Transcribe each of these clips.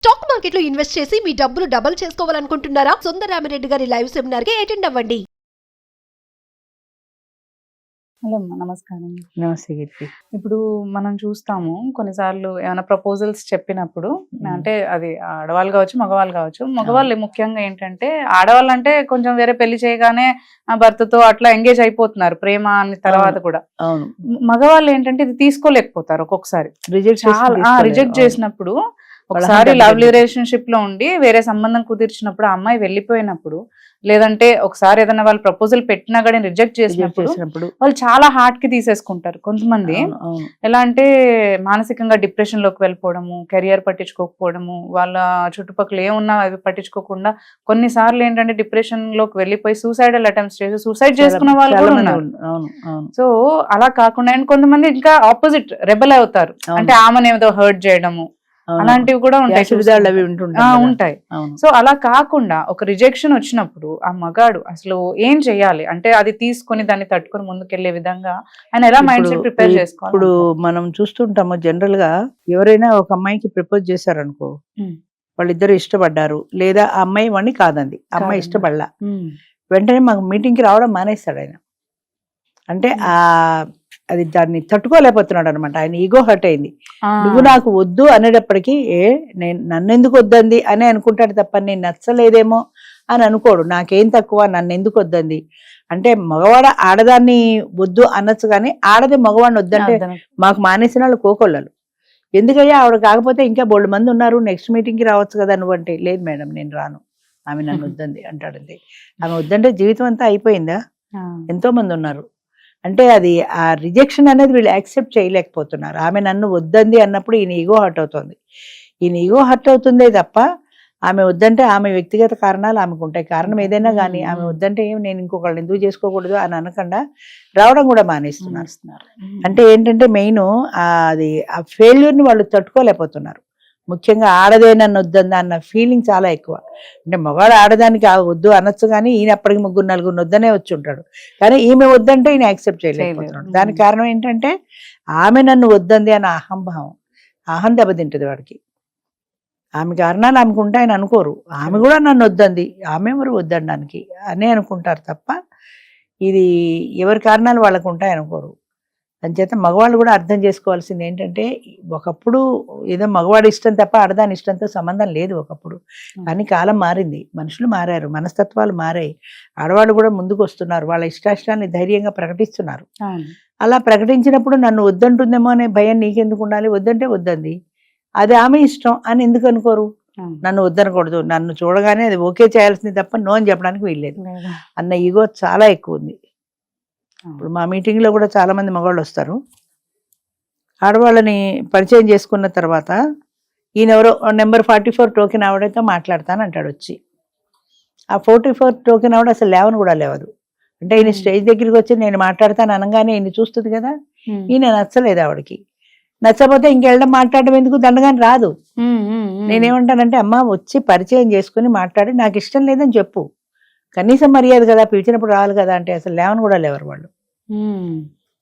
Stock మార్కెట్లో invest చేసి మీ డబ్బులు డబుల్ చేసుకోవాలనుకుంటున్నారా? సుందరరామిరెడ్డి గారి లైవ్ సెమినార్ కి అటెండ్ అవ్వండి. హలో అమ్మా, నమస్కారం. నమస్తే కీర్తి. ఇప్పుడు మనం చూస్తాము కొన్నిసార్లు ఏమైనా ప్రపోజల్స్ చెప్పినప్పుడు, అంటే అది ఆడవాళ్ళు కావచ్చు మగవాళ్ళు కావచ్చు. మగవాళ్ళు ముఖ్యంగా ఏంటంటే, ఆడవాళ్ళు అంటే కొంచెం వేరే పెళ్లి చేయగానే ఆ భర్తతో అట్లా ఎంగేజ్ అయిపోతున్నారు ప్రేమ అని తర్వాత కూడా. అవును, మగవాళ్ళు ఏంటంటే ఇది తీసుకోలేకపోతారు ఒక్కొక్కసారి. రిజెక్ట్ చేసినప్పుడు ఒకసారి లవ్ రిలేషన్షిప్ లో ఉండి వేరే సంబంధం కుదిర్చినప్పుడు ఆ అమ్మాయి వెళ్ళిపోయినప్పుడు, లేదంటే ఒకసారి ఏదైనా వాళ్ళు ప్రపోజల్ పెట్టినా కానీ రిజెక్ట్ చేసినప్పుడు వాళ్ళు చాలా హార్ట్ కి తీసేసుకుంటారు. కొంతమంది ఎలా అంటే మానసికంగా డిప్రెషన్ లోకి వెళ్ళిపోవడము, కెరియర్ పట్టించుకోకపోవడము, వాళ్ళ చుట్టుపక్కల ఏమున్నా అవి పట్టించుకోకుండా కొన్నిసార్లు ఏంటంటే డిప్రెషన్ లోకి వెళ్ళిపోయి సూసైడల్ అటెంప్ట్స్ చేసి సూసైడ్ చేసుకున్న వాళ్ళు కూడా ఉన్నారు. సో అలా కాకుండా అండ్ కొంతమంది ఇంకా ఆపోజిట్ రెబెల్ అవుతారు, అంటే ఆమెను ఏదో హర్ట్ చేయడము అలాంటివి కూడా ఉంటాయి. సో అలా కాకుండా ఒక రిజెక్షన్ వచ్చినప్పుడు ఆ మగాడు అసలు ఏం చెయ్యాలి అంటే, అది తీసుకొని దాన్ని తట్టుకొని ముందుకెళ్లే విధంగా ఆయన ఎలా మైండ్ సెట్ ప్రిపేర్ చేసుకోవాలి? ఇప్పుడు మనం చూస్తుంటాము జనరల్ గా, ఎవరైనా ఒక అమ్మాయికి ప్రపోజ్ చేశారనుకో, వాళ్ళిద్దరు ఇష్టపడ్డారు, లేదా ఆ అమ్మాయి వాడిని కాదండి, అమ్మాయి ఇష్టపడలా, వెంటనే మాకు మీటింగ్ కి రావడం మానేస్తాడు ఆయన. అంటే అది దాన్ని తట్టుకోలేకపోతున్నాడు అనమాట. ఆయన ఈగో హర్ట్ అయింది. నువ్వు నాకు వద్దు అనేటప్పటికీ నన్ను ఎందుకు వద్దంది అని అనుకుంటాడు తప్ప నేను నచ్చలేదేమో అని అనుకోడు. నాకేం తక్కువ, నన్ను ఎందుకు వద్దంది అంటే, మగవాడ ఆడదాన్ని వద్దు అనొచ్చు కానీ ఆడది మగవాడిని వద్దంటే మాకు మానేసిన వాళ్ళు కోకొల్లలు. ఎందుకయ్యా ఆవిడ కాకపోతే ఇంకా బోల్డ్ మంది ఉన్నారు, నెక్స్ట్ మీటింగ్కి రావచ్చు కదా నువ్వు అంటే, లేదు మేడం నేను రాను, ఆమె నన్ను వద్దంది అంటాడండి. ఆమె వద్దంటే జీవితం అంతా అయిపోయిందా? ఎంతో మంది ఉన్నారు. అంటే అది ఆ రిజెక్షన్ అనేది వీళ్ళు యాక్సెప్ట్ చేయలేకపోతున్నారు. ఆమె నన్ను వద్దంది అన్నప్పుడు ఈయన ఈగో హర్ట్ అవుతుంది. ఈయన ఈగో హర్ట్ అవుతుందే తప్ప ఆమె వద్దంటే ఆమె వ్యక్తిగత కారణాలు ఆమెకు ఉంటాయి. కారణం ఏదైనా కానీ ఆమె వద్దంటే నేను ఇంకొకళ్ళు ఎందుకు చేసుకోకూడదు అని అనకుండా రావడం కూడా మానేస్తున్నారు. అంటే ఏంటంటే మెయిన్ అది ఆ ఫెయిల్యూర్ని వాళ్ళు తట్టుకోలేకపోతున్నారు. ముఖ్యంగా ఆడదే నన్ను వద్దందా అన్న ఫీలింగ్ చాలా ఎక్కువ. అంటే మగాడు ఆడదానికి వద్దు అనొచ్చు కానీ ఈయన అప్పటికి 3-4 వద్దనే వచ్చి ఉంటాడు, కానీ ఈమె వద్దంటే ఈయన యాక్సెప్ట్ చేయలేకపోతున్నాడు. దానికి కారణం ఏంటంటే ఆమె నన్ను వద్దంది అన్న అహంభావం, అహం దెబ్బతింటుంది వాడికి. ఆమె కారణాలు ఆమెకు ఉంటాయని అనుకోరు. ఆమె కూడా నన్ను వద్దంది, ఆమె ఎవరు వద్దనడానికి అనే అనుకుంటారు తప్ప ఇది ఎవరి కారణాలు వాళ్ళకు ఉంటాయనుకోరు. అంచేత మగవాళ్ళు కూడా అర్థం చేసుకోవాల్సింది ఏంటంటే, ఒకప్పుడు ఏదో మగవాడి ఇష్టం తప్ప ఆడదాని ఇష్టంతో సంబంధం లేదు ఒకప్పుడు. కానీ కాలం మారింది, మనుషులు మారారు, మనస్తత్వాలు మారాయి. ఆడవాళ్ళు కూడా ముందుకు వస్తున్నారు, వాళ్ళ ఇష్టాన్ని ధైర్యంగా ప్రకటిస్తున్నారు. అలా ప్రకటించినప్పుడు నన్ను వద్దంటుందేమో అనే భయం నీకెందుకు ఉండాలి? వద్దంటే వద్దంది, అది ఆమె ఇష్టం అని ఎందుకు అనుకోరు? నన్ను వద్దనకూడదు, నన్ను చూడగానే అది ఓకే చేయాల్సింది తప్ప నో అని చెప్పడానికి వీల్లేదు అన్న ఈగో చాలా ఎక్కువ ఉంది. ఇప్పుడు మా మీటింగ్లో కూడా చాలామంది మగవాళ్ళు వస్తారు. ఆడవాళ్ళని పరిచయం చేసుకున్న తర్వాత ఈయన ఎవరో నెంబర్ 44 టోకెన్ ఆవిడతో మాట్లాడతాను అంటాడు వచ్చి. ఆ 44 టోకెన్ ఆవిడ అసలు లేవని కూడా లేవదు. అంటే ఈయన స్టేజ్ దగ్గరికి వచ్చి నేను మాట్లాడతాను అనగానే ఈయన చూస్తుంది కదా, ఈయన నచ్చలేదు ఆవిడకి. నచ్చకపోతే ఇంకెళ్ళడం మాట్లాడడం ఎందుకు, దండగాని రాదు. నేనేమంటానంటే, అమ్మ వచ్చి పరిచయం చేసుకుని మాట్లాడి నాకు ఇష్టం లేదని చెప్పు, కనీసం మర్యాద కదా, పిలిచినప్పుడు రావాలి కదా అంటే అసలు లేవని కూడా లేవరు వాళ్ళు.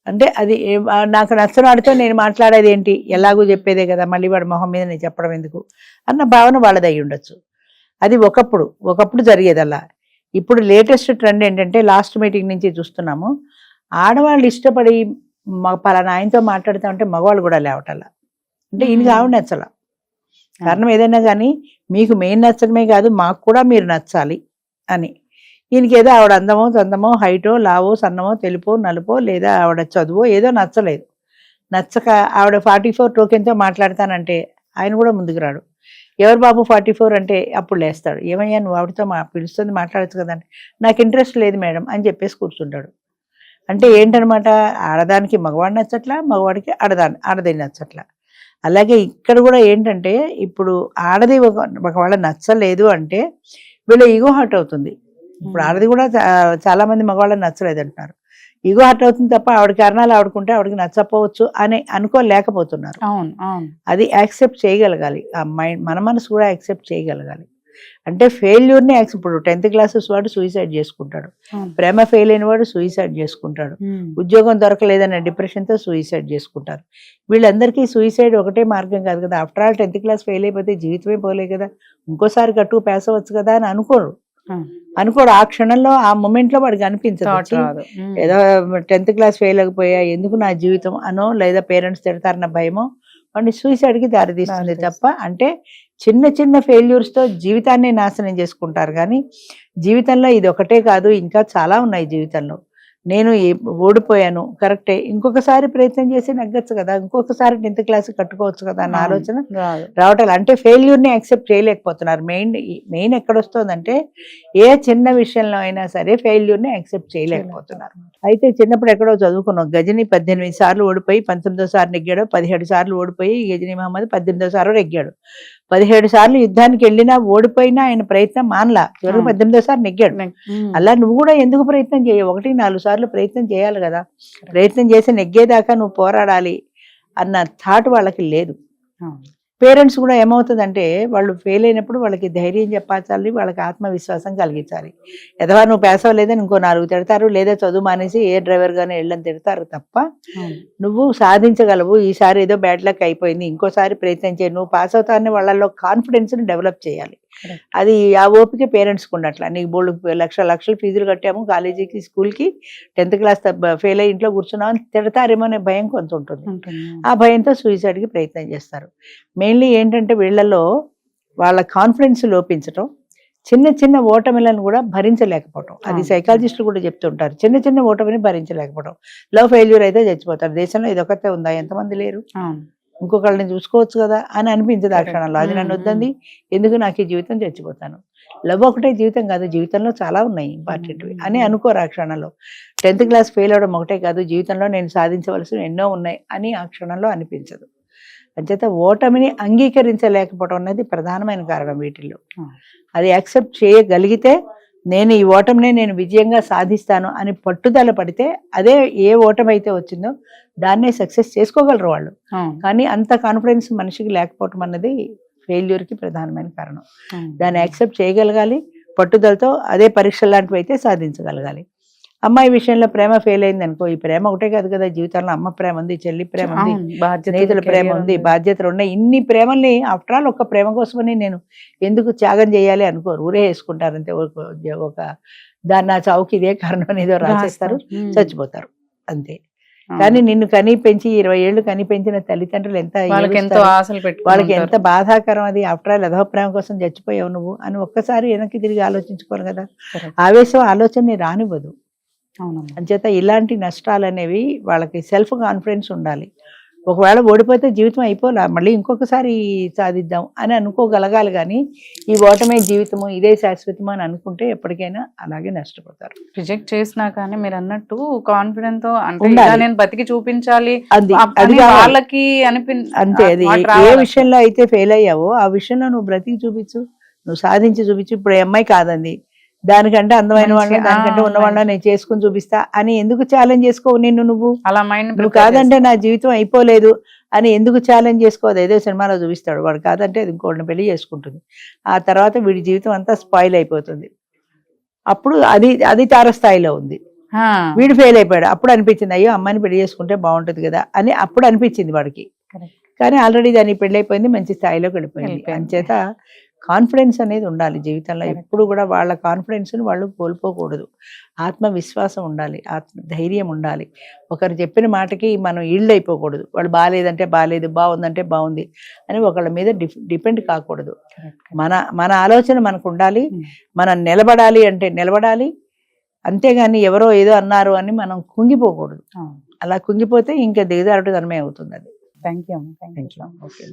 అంటే అది నాకు నచ్చని వాడితో నేను మాట్లాడేది ఏంటి, ఎలాగూ చెప్పేదే కదా, మళ్ళీ వాడి మొహం మీద నేను చెప్పడం ఎందుకు అన్న భావన వాళ్ళది అయి ఉండొచ్చు. అది ఒకప్పుడు జరిగేది అలా. ఇప్పుడు లేటెస్ట్ ట్రెండ్ ఏంటంటే, లాస్ట్ మీటింగ్ నుంచి చూస్తున్నాము, ఆడవాళ్ళు ఇష్టపడి పలానా ఆయనతో మాట్లాడుతూ ఉంటే మగవాళ్ళు కూడా లేవటల్లా. అంటే ఈయనకి ఆవిడ నచ్చల. కారణం ఏదైనా కానీ మీకు మెయిన్ నచ్చడమే కాదు, మాకు కూడా మీరు నచ్చాలి అని. ఈయనకి ఏదో ఆవిడ అందమో చందమో, హైటో లావో సన్నమో తెలుపో నలుపో లేదా ఆవిడ చదువో ఏదో నచ్చలేదు. నచ్చక ఆవిడ 44 టోకెన్తో మాట్లాడతానంటే ఆయన కూడా ముందుకు రాడు. ఎవరు బాబు 44 అంటే అప్పుడు లేస్తాడు. ఏమయ్యా నువ్వు ఆవిడతో పిలుస్తుంది మాట్లాడచ్చు కదంటే, నాకు ఇంట్రెస్ట్ లేదు మేడం అని చెప్పేసి కూర్చుంటాడు. అంటే ఏంటనమాట, ఆడదానికి మగవాడు నచ్చట్లా, మగవాడికి ఆడది నచ్చట్లా. అలాగే ఇక్కడ కూడా ఏంటంటే, ఇప్పుడు ఆడది ఒకవేళ నచ్చలేదు అంటే వీళ్ళ ఈగో హర్ట్ అవుతుంది. ఇప్పుడు ఆడది కూడా చాలా మంది మగవాళ్ళని నచ్చలేదు అంటున్నారు. ఈగో హర్ట్ అవుతుంది తప్ప ఆవిడ కారణాలు ఆవిడకుంటే ఆవిడకి నచ్చపోవచ్చు అని అనుకోలేకపోతున్నారు. అది యాక్సెప్ట్ చేయగలగాలి, ఆ మన మనసు కూడా యాక్సెప్ట్ చేయగలగాలి. అంటే ఫెయిల్యూర్ని ఇప్పుడు 10th క్లాసెస్ వాడు సూసైడ్ చేసుకుంటాడు, ప్రేమ ఫెయిల్ అయిన వాడు సూసైడ్ చేసుకుంటాడు, ఉద్యోగం దొరకలేదన్న డిప్రెషన్తో సూసైడ్ చేసుకుంటారు. వీళ్ళందరికీ సూసైడ్ ఒకటే మార్గం కాదు కదా. After all 10th class fail అయిపోతే జీవితమే పోలే కదా, ఇంకోసారి కట్టు పాస్ అవ్వచ్చు కదా అని అనుకోడు. ఆ క్షణంలో ఆ మూమెంట్లో వాడికి అనిపించదు ఏదో 10th క్లాస్ ఫెయిల్ అయిపోయా ఎందుకు నా జీవితం అనో, లేదా పేరెంట్స్ తిడతారన్న భయమో వాడిని సూసైడ్కి దారితీస్తుంది తప్ప. అంటే చిన్న చిన్న ఫెయిల్యూర్స్తో జీవితాన్ని నాశనం చేసుకుంటారు. కానీ జీవితంలో ఇది ఒకటే కాదు, ఇంకా చాలా ఉన్నాయి జీవితంలో. నేను ఓడిపోయాను కరెక్టే, ఇంకొకసారి ప్రయత్నం చేసి నగ్గచ్చు కదా, ఇంకొకసారి 10th క్లాస్ కట్టుకోవచ్చు కదా అన్న ఆలోచన రావటం. అంటే ఫెయిల్యూర్ని యాక్సెప్ట్ చేయలేకపోతున్నారు. మెయిన్ ఎక్కడొస్తుందంటే ఏ చిన్న విషయంలో అయినా సరే ఫెయిల్యూర్ని యాక్సెప్ట్ చేయలేకపోతున్నారు. అయితే చిన్నప్పుడు ఎక్కడో చదువుకున్నాం, గజని 18 సార్లు ఓడిపోయి 19వ సారి నెగ్గాడు, 17 సార్లు ఓడిపోయి గజని మహమ్మద్ 18వ సారి నెగ్గాడు. 17 సార్లు యుద్ధానికి వెళ్ళినా ఓడిపోయినా ఆయన ప్రయత్నం మానలా, చివరికి 18వ సారి నెగ్గాడు. అలా నువ్వు కూడా ఎందుకు ప్రయత్నం చేయవు, 1-4 సార్లు ప్రయత్నం చేయాలి కదా, ప్రయత్నం చేసి నెగ్గేదాకా నువ్వు పోరాడాలి అన్న థాట్ వాళ్ళకి లేదు. పేరెంట్స్ కూడా ఏమవుతుందంటే వాళ్ళు ఫెయిల్ అయినప్పుడు వాళ్ళకి ధైర్యం చెప్పాలి, వాళ్ళకి ఆత్మవిశ్వాసం కలిగించాలి. ఎదవా నువ్వు పాస్ అవ్వలేదని ఇంకో 4 తిడతారు, లేదా చదువు మానేసి ఏ డ్రైవర్గానే వెళ్ళని తిడతారు తప్ప నువ్వు సాధించగలవు, ఈసారి ఏదో బ్యాడ్ లక్ అయిపోయింది ఇంకోసారి ప్రయత్నం చేయి, నువ్వు పాస్ అవుతావని వాళ్ళలో కాన్ఫిడెన్స్ని డెవలప్ చేయాలి. అది ఆ ఓపిక పేరెంట్స్కి ఉండట్లా. నీకు బోల్డ్ లక్షలు ఫీజులు కట్టాము కాలేజీకి స్కూల్కి, 10th క్లాస్ ఫెయిల్ అయ్యి ఇంట్లో కూర్చున్నావు అని తిడతారేమో అనే భయం కొంత ఉంటుంది. ఆ భయంతో సూసైడ్కి ప్రయత్నం చేస్తారు. మెయిన్లీ ఏంటంటే వీళ్ళలో వాళ్ళ కాన్ఫిడెన్స్ లోపించటం, చిన్న చిన్న ఓటమిలను కూడా భరించలేకపోవటం. అది సైకాలజిస్టులు కూడా చెప్తుంటారు, చిన్న చిన్న ఓటమిని భరించలేకపోవడం. లవ్ ఫెయిల్యూర్ అయితే చచ్చిపోతారు. దేశంలో ఇదొకతే ఉందా, ఎంతమంది లేరు, ఇంకొకళ్ళని చూసుకోవచ్చు కదా అని అనిపించదు ఆ క్షణంలో. అది నన్ను వద్దంది ఎందుకు నాకు ఈ జీవితం చచ్చిపోతాను. లవ్ ఒకటే జీవితం కాదు, జీవితంలో చాలా ఉన్నాయి ఇంపార్టెంట్వి అని అనుకోరు ఆ క్షణంలో. 10th క్లాస్ ఫెయిల్ అవడం ఒకటే కాదు, జీవితంలో నేను సాధించవలసినవి ఎన్నో ఉన్నాయి అని ఆ క్షణంలో అనిపించదు. అంచేత ఓటమిని అంగీకరించలేకపోవడం అనేది ప్రధానమైన కారణం వీటిల్లో. అది యాక్సెప్ట్ చేయగలిగితే నేను ఈ ఓటమిని నేను విజయంగా సాధిస్తాను అని పట్టుదల పడితే అదే ఏ ఓటమి అయితే వచ్చిందో దాన్నే సక్సెస్ చేసుకోగలరు వాళ్ళు. కానీ అంత కాన్ఫిడెన్స్ మనిషికి లేకపోవటం అన్నది ఫెయిల్యూర్కి ప్రధానమైన కారణం. దాన్ని యాక్సెప్ట్ చేయగలగాలి, పట్టుదలతో అదే పరీక్ష లాంటివి అయితే సాధించగలగాలి. అమ్మాయి విషయంలో ప్రేమ ఫెయిల్ అయింది అనుకో, ఈ ప్రేమ ఒకటే కాదు కదా జీవితంలో, అమ్మ ప్రేమ ఉంది, చెల్లి ప్రేమ ఉంది, స్నేహితుల ప్రేమ ఉంది, బాధ్యతలు ఉన్నాయి. ఇన్ని ప్రేమల్ని ఆఫ్టర్ ఆల్ ఒక్క ప్రేమ కోసమని నేను ఎందుకు త్యాగం చేయాలి అనుకోరు, ఊరే వేసుకుంటారు అంతే. ఒక దాన్ని నా చావుకి ఇదే కారణం ఏదో రాసేస్తారు, చచ్చిపోతారు అంతే. కానీ నిన్ను కని పెంచి 20 ఏళ్ళు కని పెంచిన తల్లిదండ్రులు ఎంత వాళ్ళకి ఎంత బాధాకరం అది. ఆఫ్టర్ ఆల్ ఎదవ ప్రేమ కోసం చచ్చిపోయావు నువ్వు అని ఒక్కసారి వెనక్కి తిరిగి ఆలోచించుకోరు కదా. ఆవేశం ఆలోచనని రానివ్వదు. అంచేత ఇలాంటి నష్టాలు అనేవి వాళ్ళకి సెల్ఫ్ కాన్ఫిడెన్స్ ఉండాలి. ఒకవేళ ఓడిపోతే జీవితం అయిపోలే, మళ్ళీ ఇంకొకసారి సాధిద్దాం అని అనుకోగలగాలి. కానీ ఈ ఓటమే జీవితము, ఇదే శాశ్వతము అని అనుకుంటే ఎప్పటికైనా అలాగే నష్టపోతారు. రిజెక్ట్ చేసినా కానీ మీరు అన్నట్టు కాన్ఫిడెన్స్ తో అంటే నేను బతికి చూపించాలి అది వాళ్ళకి అంతే. అది ఏ విషయంలో అయితే ఫెయిల్ అయ్యావో ఆ విషయంలో నువ్వు బ్రతికి చూపించు, నువ్వు సాధించి చూపించు. ఇప్పుడు అమ్మాయి కాదండి, దానికంటే అందమైన వాళ్ళని దానికంటే ఉన్న వాళ్ళని నేను చేసుకుని చూపిస్తా అని ఎందుకు ఛాలెంజ్ చేసుకోవు నిన్ను నువ్వు? అలా మైండ్ నువ్వు కాదంటే నా జీవితం అయిపోలేదు అని ఎందుకు ఛాలెంజ్ చేసుకోవద్దు? ఏదో సినిమాలో చూపిస్తాడు, వాడు కాదంటే అది ఇంకోటిని పెళ్లి చేసుకుంటుంది, ఆ తర్వాత వీడి జీవితం అంతా స్పాయిల్ అయిపోతుంది. అప్పుడు అది తారస్థాయిలో ఉంది, వీడు ఫెయిల్ అయిపోయాడు. అప్పుడు అనిపించింది అయ్యో అమ్మాయిని పెళ్లి చేసుకుంటే బాగుంటుంది కదా అని అప్పుడు అనిపించింది వాడికి. కానీ ఆల్రెడీ దాన్ని పెళ్లి అయిపోయింది, మంచి స్థాయిలోకి వెళ్ళిపోయింది. అంచేత కాన్ఫిడెన్స్ అనేది ఉండాలి జీవితంలో. ఎప్పుడు కూడా వాళ్ళ కాన్ఫిడెన్స్ని వాళ్ళు కోల్పోకూడదు. ఆత్మవిశ్వాసం ఉండాలి, ధైర్యం ఉండాలి. ఒకరు చెప్పిన మాటకి మనం ఈల్డ్ అయిపోకూడదు. వాళ్ళు బాగాలేదంటే బాగాలేదు, బాగుందంటే బాగుంది అని ఒకళ్ళ మీద డిపెండ్ కాకూడదు. మన ఆలోచన మనకు ఉండాలి. మనం నిలబడాలి అంటే నిలబడాలి, అంతేగాని ఎవరో ఏదో అన్నారు అని మనం కుంగిపోకూడదు. అలా కుంగిపోతే ఇంకా దిగజారుడు తనమే అవుతుంది అది. Thank you. ఓకే.